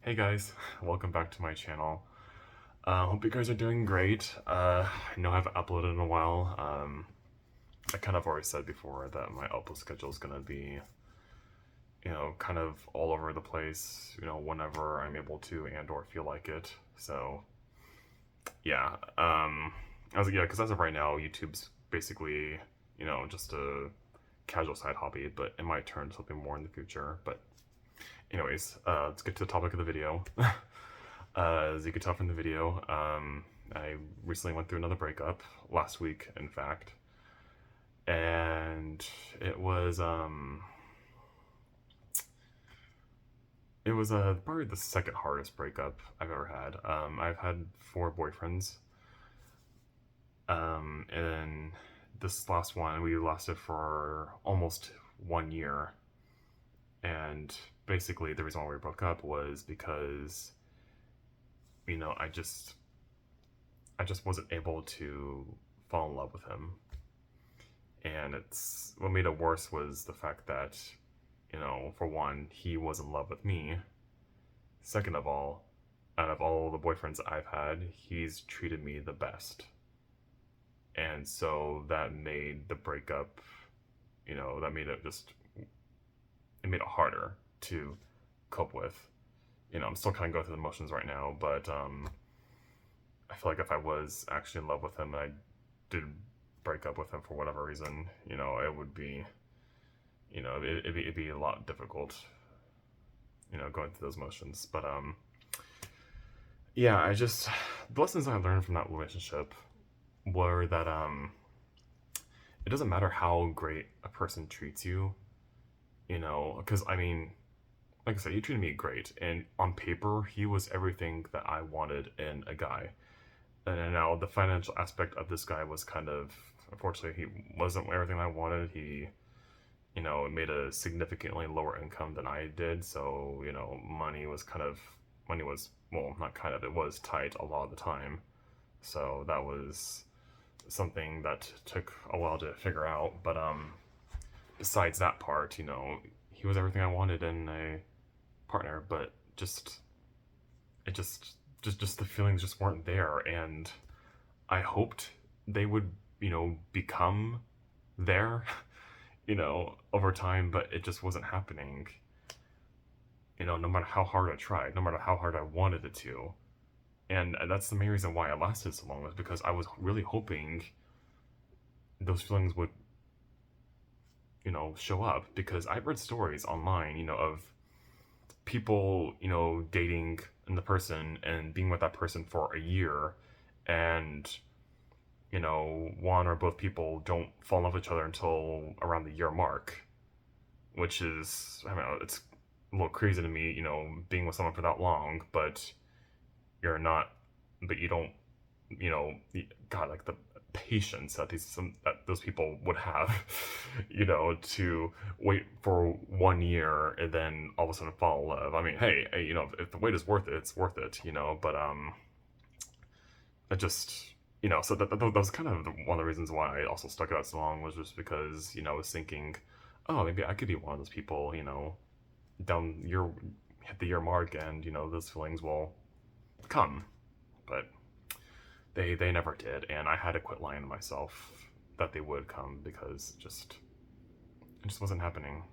Hey guys, welcome back to my channel. Hope you guys are doing great. I know I haven't uploaded in a while. I kind of already said before that my upload schedule is gonna be, kind of all over the place, whenever I'm able to and or feel like it. So, yeah. Because as of right now, YouTube's basically, just a casual side hobby, but it might turn to something more in the future. But anyways, let's get to the topic of the video. As you can tell from the video, I recently went through another breakup last week, in fact, and it was probably the second hardest breakup I've ever had. I've had four boyfriends, and this last one we lasted for almost 1 year, and basically the reason why we broke up was because I just wasn't able to fall in love with him. And it's what made it worse was the fact that, for one, he was in love with me. Second of all, out of all the boyfriends I've had, he's treated me the best. And so that made the breakup, that made it it made it harder to cope with. I'm still kind of going through the motions right now, but I feel like if I was actually in love with him and I did break up with him for whatever reason, it would be, it'd be a lot difficult, going through those motions. But yeah, the lessons I learned from that relationship were that it doesn't matter how great a person treats you, because I mean, like I said, he treated me great, and on paper, he was everything that I wanted in a guy. And now the financial aspect of this guy was kind of, unfortunately, he wasn't everything I wanted. He, made a significantly lower income than I did, so money was, well, not kind of, it was tight a lot of the time. So that was something that took a while to figure out. But besides that part, he was everything I wanted in a partner, but it just the feelings just weren't there, and I hoped they would, become there, over time, but it just wasn't happening. No matter how hard I tried, no matter how hard I wanted it to. And that's the main reason why I lasted so long, was because I was really hoping those feelings would, show up, because I've read stories online, of people, dating the person and being with that person for a year, and one or both people don't fall in love with each other until around the year mark, which is, I mean, it's a little crazy to me, being with someone for that long, but you're not, but you don't, God, like the patience that those people would have, to wait for 1 year and then all of a sudden fall in love. I mean, hey, if the wait is worth it, it's worth it, but it just, so that was kind of one of the reasons why I also stuck it out so long, was just because, I was thinking, oh, maybe I could be one of those people, down hit the year mark, and, those feelings will come. But they never did, and I had to quit lying to myself that they would come, because it just wasn't happening.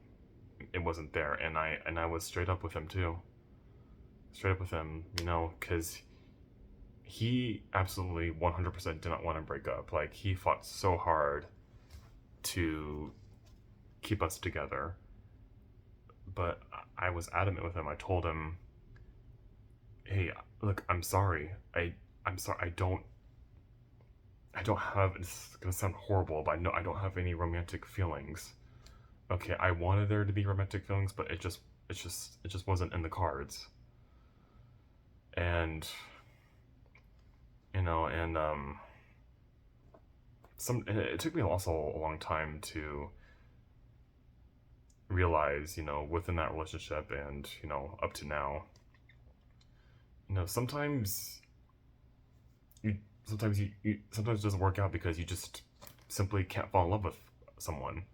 It wasn't there, and I was straight up with him too. Straight up with him, because he absolutely 100% did not want to break up. Like, he fought so hard to keep us together, but I was adamant with him. I told him, hey, look, I'm sorry. I'm sorry. I don't have, it's gonna sound horrible, but I don't have any romantic feelings. Okay, I wanted there to be romantic feelings, but it just wasn't in the cards. And and it took me also a long time to realize, within that relationship, and up to now, sometimes you sometimes it doesn't work out because you just simply can't fall in love with someone.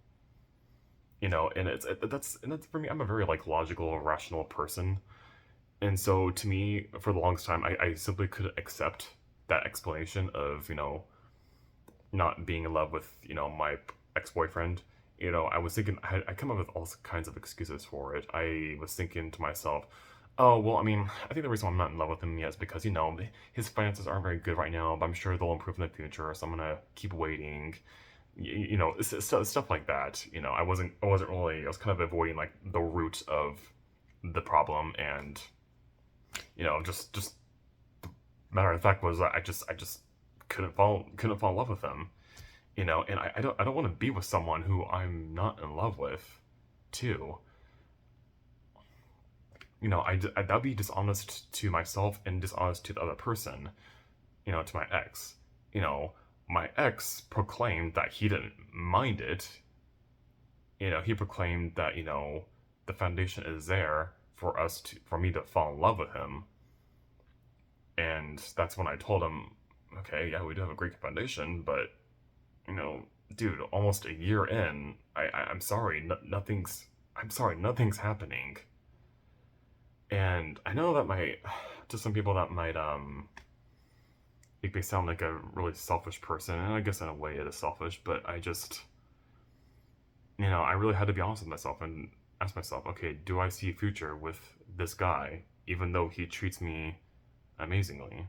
And that's for me. I'm a very, like, logical, rational person, And so to me, for the longest time, I simply couldn't accept that explanation of, not being in love with, my ex-boyfriend. I was thinking, I come up with all kinds of excuses for it. I was thinking to myself, oh, well, I mean, I think the reason why I'm not in love with him yet is because, his finances aren't very good right now, but I'm sure they'll improve in the future, so I'm gonna keep waiting. Stuff like that. I wasn't really, I was kind of avoiding like the root of the problem, and, just matter of fact was I just couldn't fall in love with him, and I don't want to be with someone who I'm not in love with, too. That'd be dishonest to myself and dishonest to the other person, to my ex. You know, my ex proclaimed that he didn't mind it. He proclaimed that, the foundation is there for me to fall in love with him. And that's when I told him, okay, yeah, we do have a great foundation, but, you know, dude, almost a year in, I'm sorry, nothing's happening. And I know that might, to some people, that might make me sound like a really selfish person, and I guess in a way it is selfish, but I really had to be honest with myself and ask myself, okay, do I see a future with this guy, even though he treats me amazingly?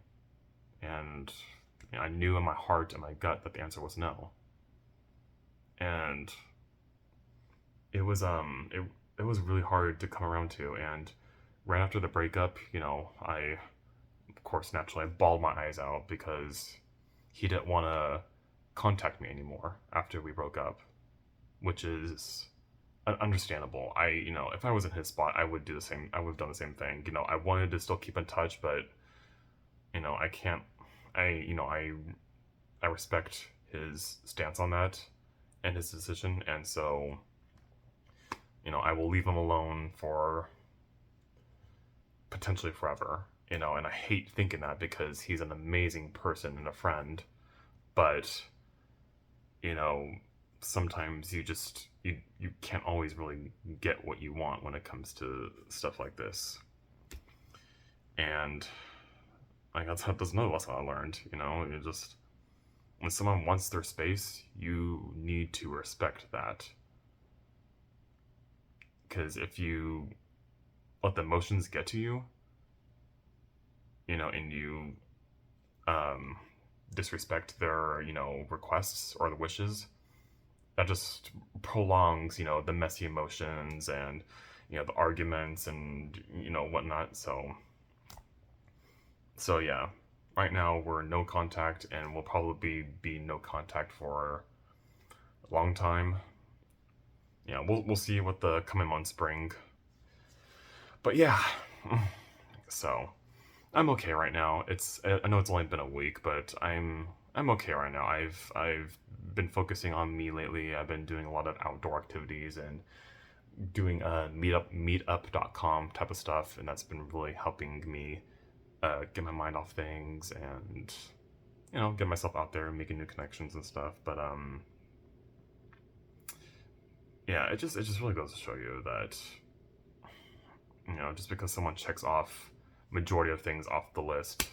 And I knew in my heart and my gut that the answer was no. And it was really hard to come around to. And right after the breakup, I, of course, naturally, I bawled my eyes out because he didn't want to contact me anymore after we broke up, which is understandable. If I was in his spot, I would do the same. I would have done the same thing. I wanted to still keep in touch, but I can't. I respect his stance on that and his decision, and so I will leave him alone for potentially forever. And I hate thinking that because he's an amazing person and a friend, but you know sometimes you can't always really get what you want when it comes to stuff like this. And like that's another lesson I learned. You just when someone wants their space, you need to respect that. Because if you let the emotions get to you, and you um, disrespect their, requests or the wishes, that just prolongs, the messy emotions and, the arguments and, whatnot. So yeah, right now we're no contact, and we'll probably be no contact for a long time. We'll see what the coming months bring. But yeah, so I'm okay right now. I know it's only been a week, but I'm okay right now. I've been focusing on me lately. I've been doing a lot of outdoor activities and doing meetup.com type of stuff, and that's been really helping me get my mind off things and get myself out there and making new connections and stuff. But yeah, it just really goes to show you that just because someone checks off majority of things off the list,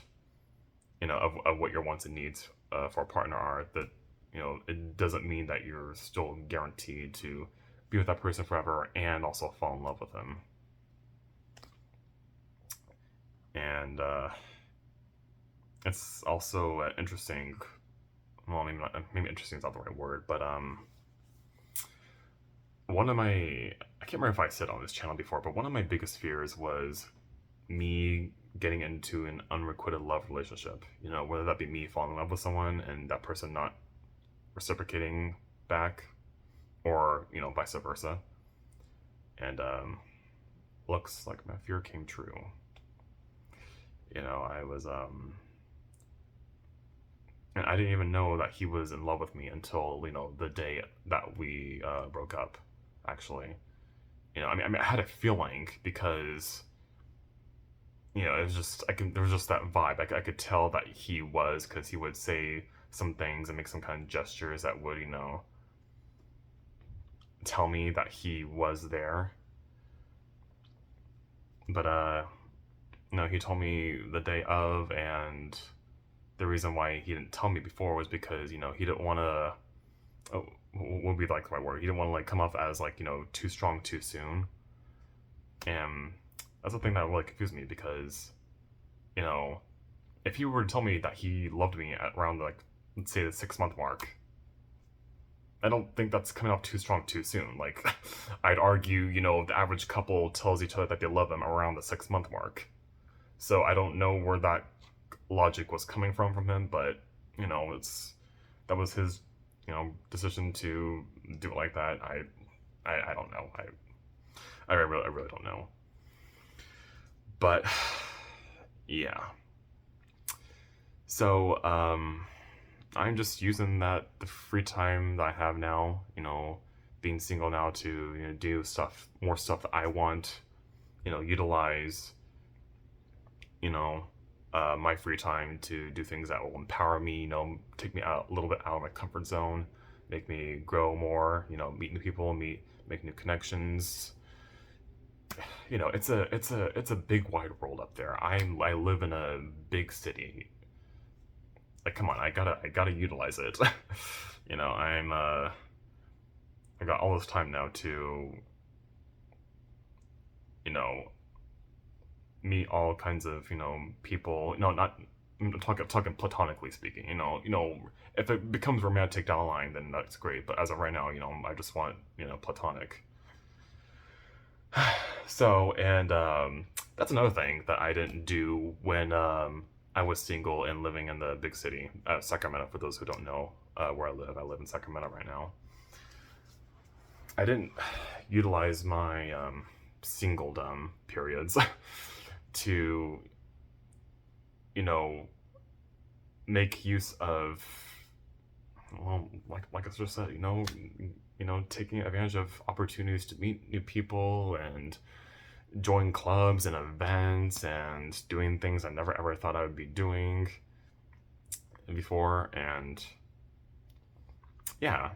of what your wants and needs for a partner are, that it doesn't mean that you're still guaranteed to be with that person forever and also fall in love with them. And it's also interesting. Well, maybe interesting is not the right word, but one of my I can't remember if I said on this channel before, but one of my biggest fears was me getting into an unrequited love relationship. Whether that be me falling in love with someone and that person not reciprocating back, or vice versa. And looks like my fear came true. I was and I didn't even know that he was in love with me until the day that we broke up. Actually, I had a feeling because it was just there was just that vibe. I could tell that he was, because he would say some things and make some kind of gestures that would tell me that he was there. But he told me the day of, and the reason why he didn't tell me before was because, he didn't want to, oh, what would be like my word? He didn't want to like come off as like, too strong too soon. And that's the thing that really confused me because, you know, if he were to tell me that he loved me at around like, let's say the 6 month mark, I don't think that's coming off too strong too soon. Like, I'd argue, the average couple tells each other that they love them around the 6 month mark. So I don't know where that logic was coming from him, but that was his, decision to do it like that. I don't know. I really don't know. But yeah. So I'm just using the free time that I have now, being single now to do more stuff that I want, utilize, my free time to do things that will empower me, take me out a little bit out of my comfort zone, make me grow more, meet new people, make new connections. It's a big wide world up there. I live in a big city. Like, come on, I gotta utilize it. I got all this time now to, you know, meet all kinds of, people. No, not I'm talking platonically speaking. If it becomes romantic down the line, then that's great. But as of right now, I just want, platonic. So, and that's another thing that I didn't do when I was single and living in the big city, Sacramento. For those who don't know where I live in Sacramento right now. I didn't utilize my singledom periods to, make use of, well, like I just said, taking advantage of opportunities to meet new people and join clubs and events and doing things I never ever thought I would be doing before. And yeah,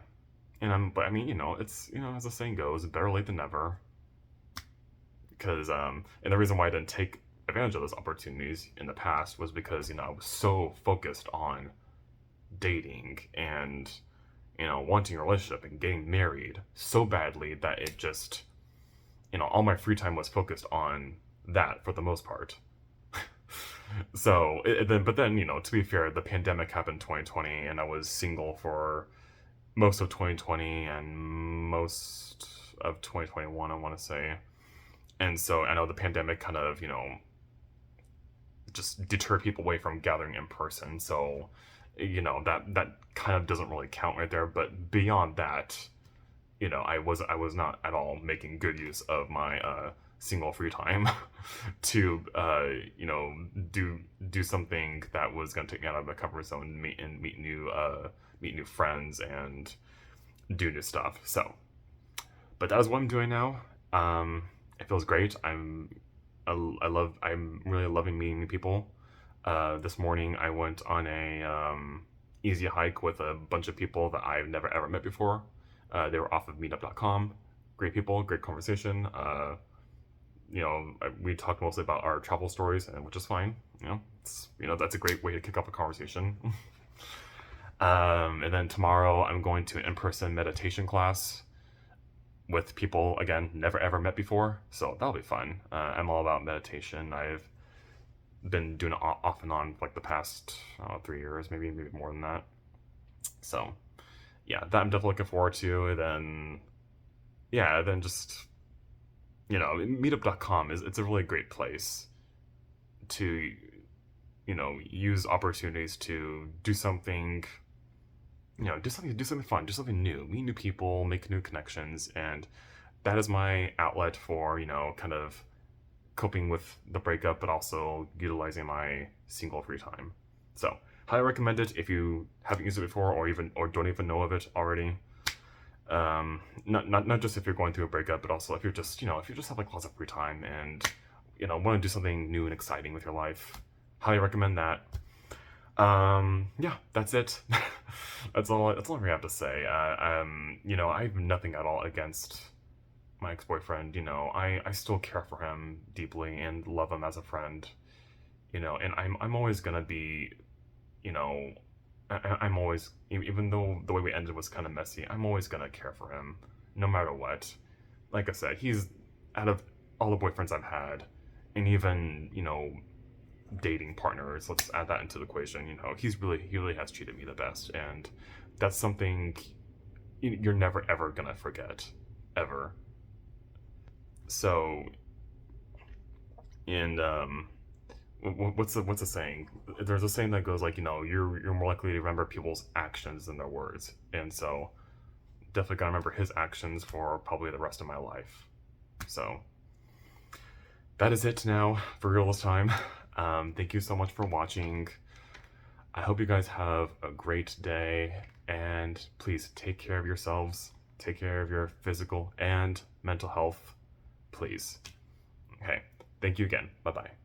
but I mean, it's, as the saying goes, better late than never. Because and the reason why I didn't take advantage of those opportunities in the past was because I was so focused on dating and wanting a relationship and getting married so badly that it just, all my free time was focused on that for the most part. So but then to be fair, the pandemic happened in 2020 and I was single for most of 2020 and most of 2021, I want to say. And so I know the pandemic kind of, just deterred people away from gathering in person. So, that kind of doesn't really count right there. But beyond that, I was not at all making good use of my single free time to do something that was going to take me out of my comfort zone and meet new friends and do new stuff. So, but that is what I'm doing now. It feels great. I'm really loving meeting new people. This morning I went on a easy hike with a bunch of people that I've never ever met before. They were off of meetup.com. Great people, great conversation. We talked mostly about our travel stories, which is fine. That's a great way to kick off a conversation. And then tomorrow I'm going to an in-person meditation class with people, again, never ever met before. So that'll be fun. I'm all about meditation. I've been doing it off and on for like the past 3 years, maybe more than that. So yeah, that I'm definitely looking forward to. Then just, meetup.com it's a really great place to, use opportunities to do something, do something fun, do something new, meet new people, make new connections. And that is my outlet for, kind of coping with the breakup, but also utilizing my single free time. So highly recommend it if you haven't used it before or don't even know of it already. Not just if you're going through a breakup, but also if you're just, if you just have like lots of free time and, want to do something new and exciting with your life. Highly recommend that. Yeah, that's it. That's all I have to say. I have nothing at all against my ex-boyfriend, you know, I still care for him deeply and love him as a friend, you know, and I'm always gonna be, you know, I'm always, even though the way we ended was kind of messy, I'm always gonna care for him, no matter what. Like I said, he's, out of all the boyfriends I've had, and even, you know, dating partners, let's add that into the equation, you know, he really has treated me the best, and that's something you're never ever gonna forget, ever. So, and what's the saying? There's a saying that goes like, you know, you're more likely to remember people's actions than their words, and so definitely gotta remember his actions for probably the rest of my life. So that is it now for real this time. Thank you so much for watching. I hope you guys have a great day, and please take care of yourselves, take care of your physical and mental health, please. Okay, thank you again. Bye bye.